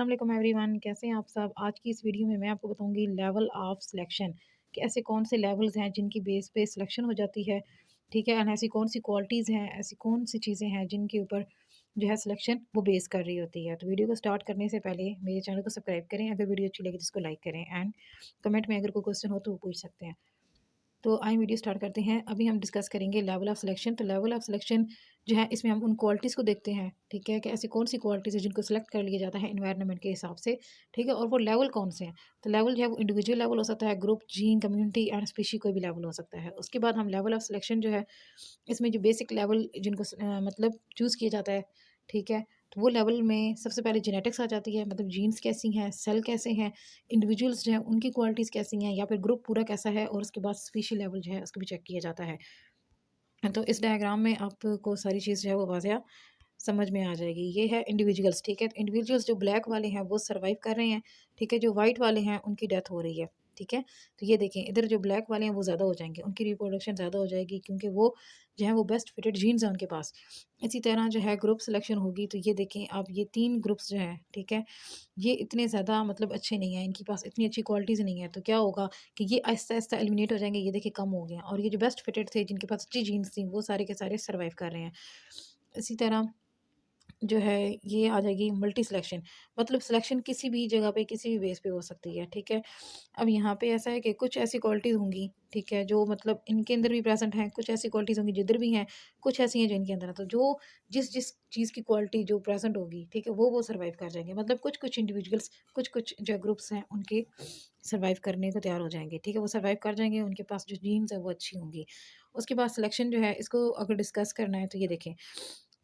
अस्सलाम वालेकुम एवरीवन, कैसे हैं आप सब। आज की इस वीडियो में मैं आपको बताऊंगी लेवल ऑफ सिलेक्शन कि ऐसे कौन से लेवल्स हैं जिनकी बेस पे सिलेक्शन हो जाती है। ठीक है, एंड ऐसी कौन सी क्वालिटीज़ हैं, ऐसी कौन सी चीज़ें हैं जिनके ऊपर जो है सिलेक्शन वो बेस कर रही होती है। तो वीडियो को स्टार्ट करने से पहले मेरे चैनल को सब्सक्राइब करें, अगर वीडियो अच्छी लगी तो इसको लाइक करें एंड कमेंट में अगर कोई क्वेश्चन हो तो वो पूछ सकते हैं। तो आइए वीडियो स्टार्ट करते हैं। अभी हम डिस्कस करेंगे लेवल ऑफ सिलेक्शन। तो लेवल ऑफ सिलेक्शन जो है इसमें हम उन क्वालिटीज़ को देखते हैं, ठीक है, कि ऐसी कौन सी क्वालिटीज़ है जिनको सेलेक्ट कर लिया जाता है एनवायरनमेंट के हिसाब से, ठीक है, और वो लेवल कौन से हैं। तो लेवल जो है वो इंडिविजुअल लेवल हो सकता है, group, gene, community and species कोई भी लेवल हो सकता है। उसके बाद हम लेवल ऑफ सिलेक्शन जो है इसमें जो बेसिक लेवल जिनको मतलब चूज़ किया जाता है, ठीक है, तो वो लेवल में सबसे पहले जेनेटिक्स आ जाती है, मतलब जीन्स कैसी हैं, सेल कैसे हैं, इंडिविजुअल्स जो हैं उनकी क्वालिटीज़ कैसी हैं, या फिर ग्रुप पूरा कैसा है, और उसके बाद स्पीशी लेवल जो है उसको भी चेक किया जाता है। तो इस डायग्राम में आपको सारी चीज़ जो है वो वाज़िया समझ में आ जाएगी। ये है इंडिविजुअल्स, ठीक है, तो इंडिविजुअल्स जो ब्लैक वाले हैं वो सर्वाइव कर रहे हैं, ठीक है, जो वाइट वाले हैं उनकी डेथ हो रही है, ठीक है। तो ये देखें, इधर जो ब्लैक वाले हैं वो ज़्यादा हो जाएंगे, उनकी रिप्रोडक्शन ज़्यादा हो जाएगी क्योंकि वो जो है वो बेस्ट फिटेड जीन्स हैं उनके पास। इसी तरह जो है ग्रुप सिलेक्शन होगी, तो ये देखें आप, ये 3 ग्रुप्स जो हैं, ठीक है, ये इतने ज़्यादा मतलब अच्छे नहीं हैं, इनके पास इतनी अच्छी क्वालिटीज़ नहीं है, तो क्या होगा कि ये आहिस्ता-आहिस्ता एलिमिनेट हो जाएँगे। ये देखिए कम हो गए हैं, और ये जो बेस्ट फिटेड थे जिनके पास अच्छी जीन्स थी वो सारे के सारे सर्वाइव कर रहे हैं। इसी तरह जो है ये आ जाएगी मल्टी सिलेक्शन, मतलब सिलेक्शन किसी भी जगह पे किसी भी बेस पे हो सकती है, ठीक है। अब यहाँ पे ऐसा है कि कुछ ऐसी क्वालिटीज़ होंगी, ठीक है, जो मतलब इनके अंदर भी प्रेजेंट हैं, कुछ ऐसी क्वालिटीज़ होंगी जिधर भी हैं, कुछ ऐसी हैं जो इनके अंदर हैं। तो जो जिस जिस चीज़ की क्वालिटी जो प्रेजेंट होगी, ठीक है, वो सर्वाइव कर जाएंगे, मतलब कुछ कुछ इंडिविजुअल्स, कुछ कुछ जो ग्रुप्स हैं उनके सर्वाइव करने को तैयार हो जाएंगे, ठीक है, वो सर्वाइव कर जाएंगे, उनके पास जो जीन्स है वो अच्छी होंगी। उसके बाद सिलेक्शन जो है इसको अगर डिस्कस करना है तो ये देखें,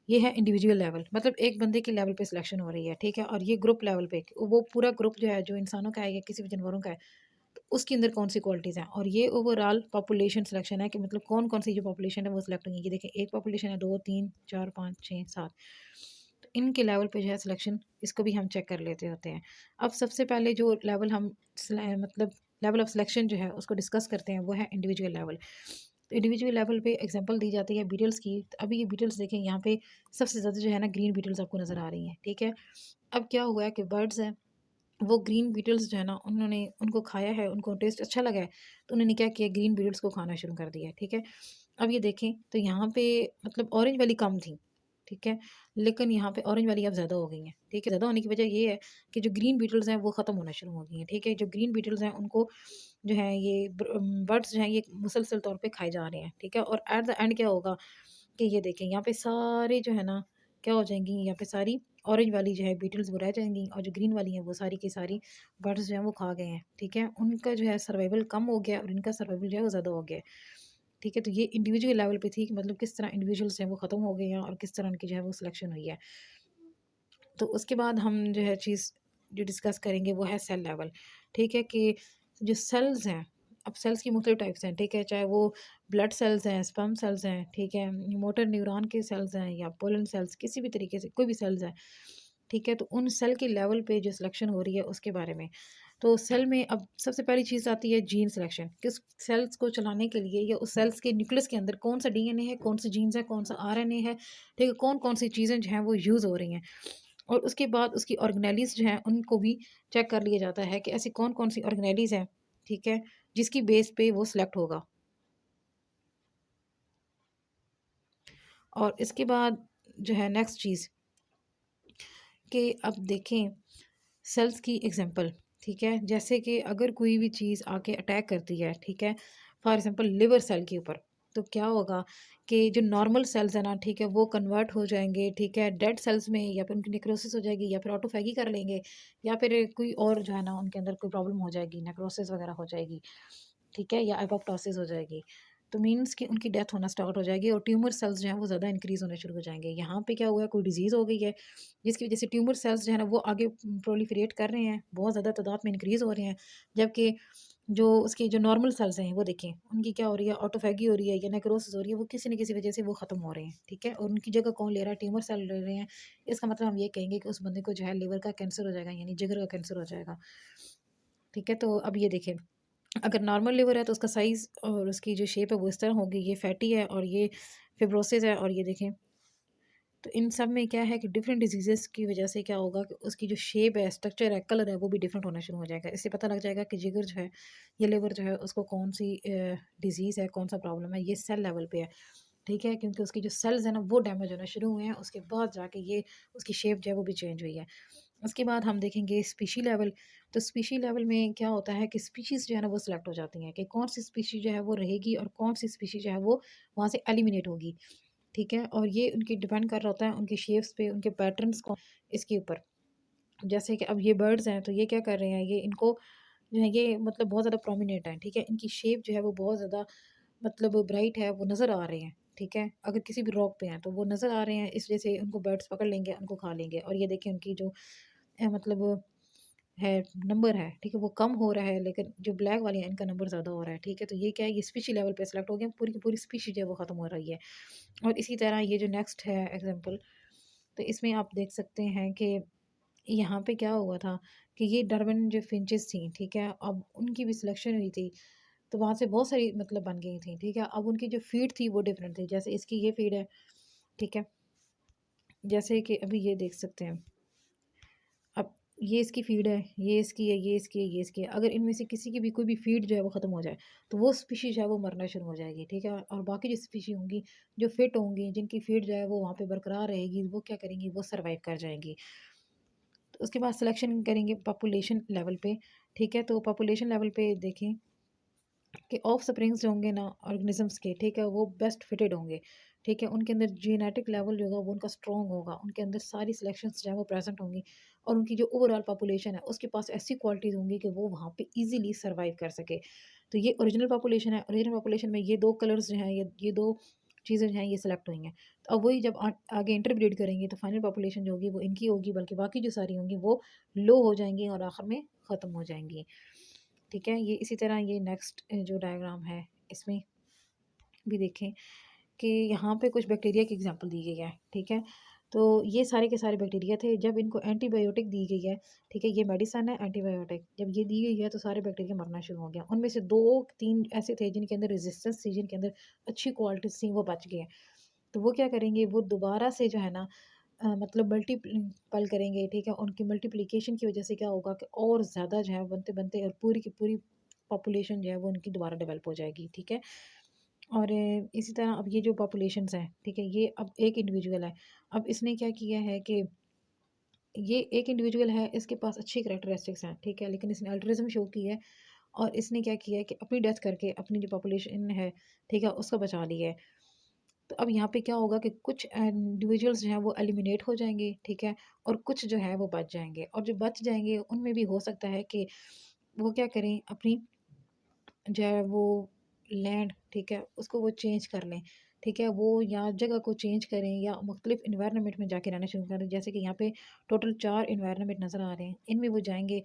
ये है इंडिविजुअल लेवल, मतलब एक बंदे के लेवल पे सिलेक्शन हो रही है, ठीक है, और ये ग्रुप लेवल पे, वो पूरा ग्रुप जो है जो इंसानों का है या किसी भी जानवरों का है, तो उसके अंदर कौन सी क्वालिटीज़ हैं। और ये ओवरऑल पॉपुलेशन सिलेक्शन है कि मतलब कौन कौन सी जो पॉपुलेशन है वो सिलेक्ट होंगी। ये देखें, एक पॉपुलेशन है, 2 3 4 5 6 7, तो इनके लेवल पे जो है सिलेक्शन, इसको भी हम चेक कर लेते होते हैं। अब सबसे पहले जो लेवल हम मतलब लेवल ऑफ सिलेक्शन जो है उसको डिस्कस करते हैं वो है इंडिविजुअल लेवल। तो इंडिविजुअल लेवल पे एग्जांपल दी जाती है बीटल्स की। तो अभी ये बीटल्स देखें, यहाँ पे सबसे ज़्यादा जो है ना ग्रीन बीटल्स आपको नज़र आ रही हैं, ठीक है। अब क्या हुआ है कि बर्ड्स हैं, वो ग्रीन बीटल्स जो है ना उन्होंने उनको खाया है, उनको टेस्ट अच्छा लगा है, तो उन्होंने क्या किया, ग्रीन बीटल्स को खाना शुरू कर दिया है, ठीक है। अब ये देखें तो यहाँ पे मतलब ऑरेंज वाली कम थी, ठीक है, लेकिन यहाँ पे ऑरेंज वाली अब ज़्यादा हो गई हैं, ठीक है। ज़्यादा होने की वजह ये है कि जो ग्रीन बीटल्स हैं वो ख़त्म होना शुरू हो गई हैं, ठीक है। जो ग्रीन बीटल्स हैं उनको जो है ये बर्ड्स जो हैं ये मुसलसल तौर पे खाए जा रहे हैं, ठीक है। और एट द एंड क्या होगा कि ये देखें, यहाँ पे सारे जो है ना क्या हो जाएंगी, यहाँ पे सारी ऑरेंज वाली जो है बीटल्स वो रह जाएंगी, और जो ग्रीन वाली हैं वो सारी की सारी बर्ड्स जो हैं वो खा गए हैं, ठीक है। उनका जो है सर्वाइवल कम हो गया और इनका सर्वाइवल जो है वो ज़्यादा हो गया है, ठीक है। तो ये इंडिविजुअल लेवल पे थी कि मतलब किस तरह इंडिविजुअल्स हैं वो ख़त्म हो गए हैं और किस तरह उनकी जो है वो सिलेक्शन हुई है। तो उसके बाद हम जो है चीज़ जो डिस्कस करेंगे वो है सेल लेवल, ठीक है, कि जो सेल्स हैं, अब सेल्स की मुख्तलिफ टाइप्स हैं, ठीक है, चाहे वो ब्लड सेल्स हैं, स्पर्म सेल्स हैं, ठीक है, मोटर न्यूरॉन के सेल्स हैं या पोलन सेल्स, किसी भी तरीके से कोई भी सेल्स हैं, ठीक है। तो उन सेल के लेवल पे जो सिलेक्शन हो रही है उसके बारे में। तो सेल में अब सबसे पहली चीज़ आती है जीन सिलेक्शन, कि उस सेल्स को चलाने के लिए या उस सेल्स के न्यूक्लियस के अंदर कौन सा डीएनए है, कौन सी जीन्स है, कौन सा आरएनए है, ठीक है, कौन कौन सी चीज़ें जो हैं वो यूज़ हो रही हैं। और उसके बाद उसकी ऑर्गेनेलीज़ जो हैं उनको भी चेक कर लिया जाता है कि ऐसी कौन-कौन सी ऑर्गेनेलीज़ हैं, ठीक है, जिसकी बेस पे वो सिलेक्ट होगा। और इसके बाद जो है नेक्स्ट चीज़ कि अब देखें सेल्स की एग्जांपल, ठीक है, जैसे कि अगर कोई भी चीज़ आके अटैक करती है, ठीक है, फॉर एग्जांपल लिवर सेल के ऊपर, तो क्या होगा कि जो नॉर्मल सेल्स है ना, ठीक है, वो कन्वर्ट हो जाएंगे, ठीक है, डेड सेल्स में, या फिर उनकी नेक्रोसिस हो जाएगी, या फिर ऑटोफैगी कर लेंगे, या फिर कोई और जो है ना उनके अंदर कोई प्रॉब्लम हो जाएगी, नेक्रोसिस वगैरह हो जाएगी, ठीक है, या एपोप्टोसिस हो जाएगी। तो मीन्स कि उनकी डेथ होना स्टार्ट हो जाएगी और ट्यूमर सेल्स जो हैं वो ज़्यादा इंक्रीज़ होने शुरू हो जाएंगे। यहाँ पे क्या हुआ है, कोई डिजीज़ हो गई है जिसकी वजह से ट्यूमर सेल्स जो है ना वो आगे प्रोलिफरेट कर रहे हैं, बहुत ज़्यादा तादाद में इंक्रीज़ हो रहे हैं, जबकि जो उसके जो नॉर्मल सेल्स हैं वो देखें उनकी क्या हो रही है, ऑटोफैगी हो रही है या नेक्रोसिस हो रही है, वो किसी न किसी वजह से वो ख़त्म हो रहे हैं, ठीक है। और उनकी जगह कौन ले रहा है, ट्यूमर सेल ले रहे हैं। इसका मतलब हम ये कहेंगे कि उस बंदे को जो है लिवर का कैंसर हो जाएगा, यानी जिगर का कैंसर हो जाएगा, ठीक है। तो अब ये देखें, अगर नॉर्मल लिवर है तो उसका साइज़ और उसकी जो शेप है वो इस तरह होगी, ये फैटी है और ये फिब्रोसिस है, और ये देखें तो इन सब में क्या है कि डिफरेंट डिजीज़ेज़ की वजह से क्या होगा कि उसकी जो शेप है, स्ट्रक्चर है, कलर है, वो भी डिफरेंट होना शुरू हो जाएगा। इससे पता लग जाएगा कि जिगर जो है या लिवर जो है उसको कौन-सी डिज़ीज़ है, कौन-सा प्रॉब्लम है, ये सेल लेवल पे है, ठीक है? क्योंकि उसकी जो सेल्स हैं ना वो डैमेज होना शुरू हुए हैं, उसके बाद जाके ये उसकी शेप जो है वो भी चेंज हुई है। उसके बाद हम देखेंगे स्पीशी लेवल। तो स्पीशी लेवल में क्या होता है कि स्पीशीज़ जो है ना वो सिलेक्ट हो जाती हैं कि कौन-सी स्पीशी जो है वो रहेगी और कौन-सी स्पीशी जो है वो वहाँ से एलिमिनेट होगी। ठीक है? और ये उनकी डिपेंड कर रहा होता है उनकी शेप्स पे, उनके पैटर्न्स को इसके ऊपर। जैसे कि अब ये बर्ड्स हैं, तो ये क्या कर रहे हैं, ये इनको जो है ये मतलब बहुत ज़्यादा प्रोमिनेंट हैं, ठीक है? इनकी शेप जो है वो बहुत ज़्यादा मतलब ब्राइट है, वो नज़र आ रहे हैं, ठीक है? अगर किसी भी रॉक पे हैं, तो वो नज़र आ रहे हैं, इस वजह से उनको बर्ड्स पकड़ लेंगे, उनको खा लेंगे। और ये देखिए उनकी जो मतलब है नंबर है, ठीक है? वो कम हो रहा है, लेकिन जो ब्लैक वाली हैं, इनका नंबर ज़्यादा हो रहा है, ठीक है? तो ये क्या है, ये स्पीशी लेवल पे सेलेक्ट हो गए, पूरी की पूरी स्पीशी जो है वो ख़त्म हो रही है। और इसी तरह ये जो नेक्स्ट है एग्ज़ाम्पल, तो इसमें आप देख सकते हैं कि यहाँ पे क्या हुआ था कि ये डार्विन जो फिंचेस थी, ठीक है? अब उनकी भी सिलेक्शन हुई थी, तो वहाँ से बहुत सारी मतलब बन गई थी, ठीक है? अब उनकी जो फ़ीड थी वो डिफरेंट थी, जैसे इसकी ये फ़ीड है, ठीक है? जैसे कि अभी ये देख सकते हैं, अब ये इसकी फ़ीड है, ये इसकी है, ये इसकी है, ये इसकी है। अगर इनमें से किसी की भी कोई भी फ़ीड जो है वो ख़त्म हो जाए, तो वो स्पीशीज़ जो है वो मरना शुरू हो जाएगी, ठीक है? और बाकी जो स्पीशी होंगी, जो फिट होंगी, जिनकी फ़ीड जो है वो वहाँ पे बरकरार रहेगी, वो क्या करेंगी, वो सर्वाइव कर जाएँगी। तो उसके बाद सिलेक्शन करेंगे पॉपुलेशन लेवल पे, ठीक है? तो पॉपुलेशन लेवल पे देखें कि ऑफ स्प्रिंग्स जो होंगे ना ऑर्गेनिजम्स के, ठीक है, वो बेस्ट फिटेड होंगे, ठीक है? उनके अंदर जेनेटिक लेवल जो होगा वो उनका स्ट्रॉन्ग होगा, उनके अंदर सारी सिलेक्शंस जो है वो प्रेजेंट होंगी और उनकी जो ओवरऑल पॉपुलेशन है उसके पास ऐसी क्वालिटीज़ होंगी कि वो वहाँ पे इजीली सर्वाइव कर सके। तो ये ओरिजिनल पॉपुलेशन है, ओरिजिनल पॉपुलेशन में ये 2 कलर्स जो हैं, ये 2 चीज़ें जो हैं ये सिलेक्ट हुई हैं। तो अब वही जब आगे इंटरब्रीड करेंगे तो फाइनल पॉपुलेशन जो होगी वो इनकी होगी, बल्कि बाकी जो सारी होंगी वो लो हो जाएँगी और आखिर में ख़त्म हो जाएँगी। ठीक है? ये इसी तरह ये नेक्स्ट जो डायग्राम है इसमें भी देखें कि यहाँ पे कुछ बैक्टीरिया की एग्जांपल दी गई है, ठीक है? तो ये सारे के सारे बैक्टीरिया थे, जब इनको एंटीबायोटिक दी गई है, ठीक है? ये मेडिसिन है एंटीबायोटिक, जब ये दी गई है तो सारे बैक्टीरिया मरना शुरू हो गया। उनमें से 2-3 ऐसे थे जिनके अंदर रेजिस्टेंस थी, जिनके अंदर अच्छी क्वालिटीज़ थी, वो बच गए। तो वो क्या करेंगे, वो दोबारा से जो है ना मतलब मल्टीपल करेंगे, ठीक है? उनकी मल्टीप्लिकेशन की वजह से क्या होगा कि और ज़्यादा जो है बनते-बनते और पूरी की पूरी पॉपुलेशन जो है वो उनकी दोबारा डेवलप हो जाएगी, ठीक है? और इसी तरह अब ये जो पॉपुलेशंस हैं, ठीक है? ये अब एक इंडिविजुअल है। अब इसने क्या किया है कि ये एक इंडिविजुअल है, इसके पास अच्छी कैरेक्टरिस्टिक्स हैं, ठीक है? लेकिन इसने अल्ट्रुइज़्म शो की है और इसने क्या किया है कि अपनी डेथ करके अपनी जो पॉपुलेशन है, ठीक है? उसको बचा लिया है। तो अब यहाँ पे क्या होगा कि कुछ इंडिविजुअल्स जो हैं वो एलिमिनेट हो जाएँगे, ठीक है? और कुछ जो है वो बच जाएँगे और जो बच जाएँगे उनमें भी हो सकता है कि वो क्या करें, अपनी जो है वो लैंड, ठीक है, उसको वो चेंज कर लें, ठीक है? वो या जगह को चेंज करें या मुख्तलिफ एनवायरनमेंट में जाके रहना शुरू करें। जैसे कि यहाँ पे टोटल 4 एनवायरनमेंट नज़र आ रहे हैं, इनमें वो जाएँगे,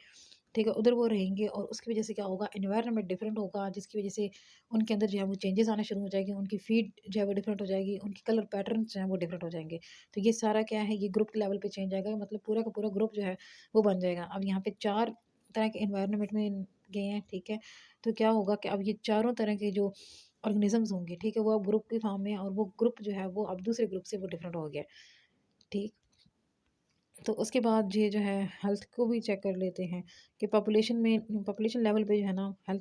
ठीक है? उधर वो रहेंगे और उसकी वजह से क्या होगा, एनवायरनमेंट डिफरेंट होगा, जिसकी वजह से उनके अंदर जो है वो चेंजेस आना शुरू हो जाएँगे, उनकी फीड जो है वो डिफरेंट हो जाएगी, उनके कलर पैटर्न्स जो हैं वो डिफरेंट हो जाएँगे। तो ये सारा क्या है, ये ग्रुप लेवल पे चेंज आएगा, मतलब पूरा का पूरा ग्रुप जो है वो बन जाएगा। अब यहाँ पे 4 तरह के एनवायरनमेंट में गए हैं, ठीक है? तो क्या होगा कि अब ये चारों तरह के जो ऑर्गेनिजम्स होंगे, ठीक है, वो अब ग्रुप के फॉर्म में, और वो ग्रुप जो है वो अब दूसरे ग्रुप से वो डिफरेंट हो गया, ठीक। तो उसके बाद ये जो है हेल्थ को भी चेक कर लेते हैं कि पॉपुलेशन में, पॉपुलेशन लेवल पे जो है ना हेल्थ